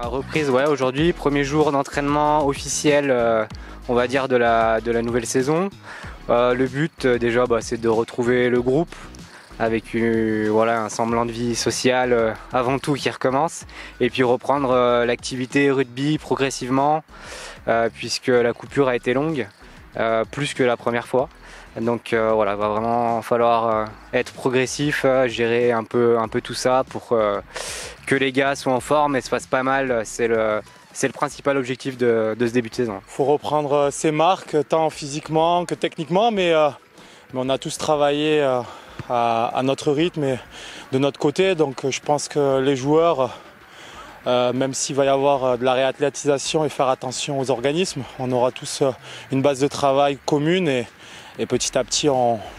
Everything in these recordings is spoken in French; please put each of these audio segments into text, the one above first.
Reprise, ouais, aujourd'hui, premier jour d'entraînement officiel, on va dire, de la nouvelle saison. Le but, déjà, c'est de retrouver le groupe avec voilà, un semblant de vie sociale avant tout qui recommence. Et puis reprendre l'activité rugby progressivement, puisque la coupure a été longue, plus que la première fois. Donc voilà, va vraiment falloir être progressif, gérer un peu tout ça pour que les gars soient en forme et se fassent pas mal. C'est le principal objectif de ce début de saison. Il faut reprendre ses marques, tant physiquement que techniquement, mais on a tous travaillé à notre rythme et de notre côté. Donc je pense que les joueurs, même s'il va y avoir de la réathlétisation et faire attention aux organismes, on aura tous une base de travail commune et petit à petit,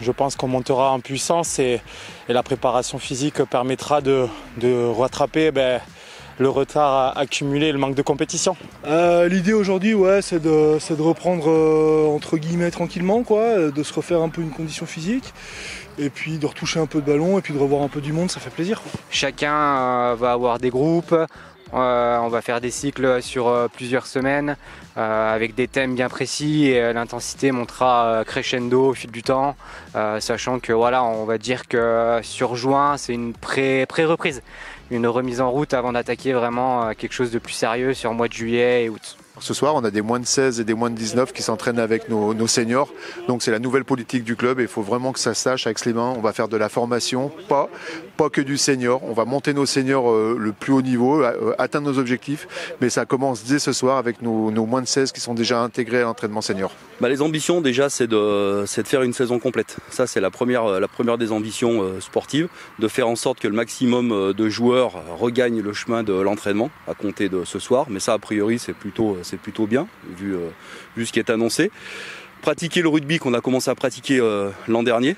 je pense qu'on montera en puissance et la préparation physique permettra de rattraper le retard accumulé et le manque de compétition. L'idée aujourd'hui, c'est de reprendre entre guillemets tranquillement, de se refaire un peu une condition physique et puis de retoucher un peu de ballon et puis de revoir un peu du monde, ça fait plaisir. Chacun va avoir des groupes. On va faire des cycles sur plusieurs semaines avec des thèmes bien précis et l'intensité montera crescendo au fil du temps, sachant que voilà, on va dire que sur juin c'est une pré-reprise, une remise en route avant d'attaquer vraiment quelque chose de plus sérieux sur le mois de juillet et août. Ce soir, on a des moins de 16 et des moins de 19 qui s'entraînent avec nos seniors. Donc c'est la nouvelle politique du club et il faut vraiment que ça se sache avec Clément. On va faire de la formation, pas que du senior. On va monter nos seniors le plus haut niveau, atteindre nos objectifs. Mais ça commence dès ce soir avec nos moins de 16 qui sont déjà intégrés à l'entraînement senior. Les ambitions déjà c'est de faire une saison complète. Ça c'est la première des ambitions sportives, de faire en sorte que le maximum de joueurs regagnent le chemin de l'entraînement à compter de ce soir. Mais ça a priori c'est plutôt bien vu ce qui est annoncé. Pratiquer le rugby qu'on a commencé à pratiquer l'an dernier.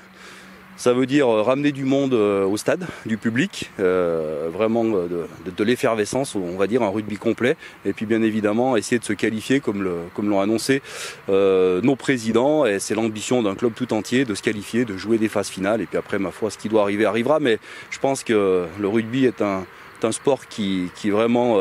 Ça veut dire ramener du monde au stade, du public, vraiment de l'effervescence, on va dire un rugby complet. Et puis bien évidemment essayer de se qualifier comme l'ont annoncé nos présidents. Et c'est l'ambition d'un club tout entier de se qualifier, de jouer des phases finales. Et puis après, ma foi, ce qui doit arriver arrivera. Mais je pense que le rugby est un sport qui vraiment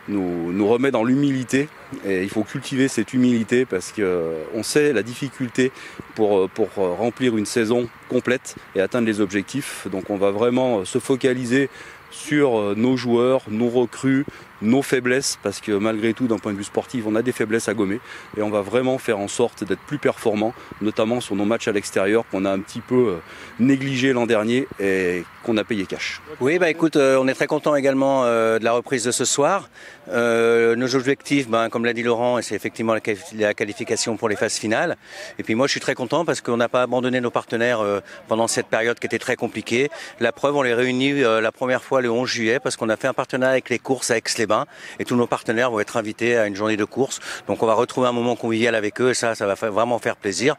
nous remet dans l'humilité et il faut cultiver cette humilité parce qu'on sait la difficulté pour remplir une saison complète et atteindre les objectifs. Donc on va vraiment se focaliser sur nos joueurs, nos recrues, nos faiblesses, parce que malgré tout, d'un point de vue sportif, on a des faiblesses à gommer et on va vraiment faire en sorte d'être plus performants, notamment sur nos matchs à l'extérieur qu'on a un petit peu négligé l'an dernier et qu'on a payé cash. Oui, écoute, on est très content également de la reprise de ce soir. Nos objectifs, comme l'a dit Laurent, c'est effectivement la qualification pour les phases finales. Et puis moi, je suis très content parce qu'on n'a pas abandonné nos partenaires pendant cette période qui était très compliquée. La preuve, on les réunit la première fois le 11 juillet parce qu'on a fait un partenariat avec les courses à Aix-les-Bains et tous nos partenaires vont être invités à une journée de course. Donc on va retrouver un moment convivial avec eux et ça va vraiment faire plaisir.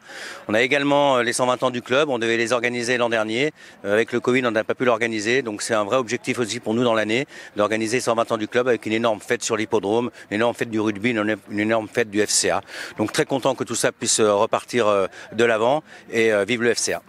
On a également les 120 ans du club. On devait les organiser l'an dernier. Avec le Covid, on n'a pas pu l'organiser. Donc c'est un vrai objectif aussi pour nous dans l'année d'organiser 120 ans du club avec une énorme fête sur l'hippodrome, une énorme fête du rugby, une énorme fête du FCA. Donc très content que tout ça puisse repartir de l'avant et vive le FCA.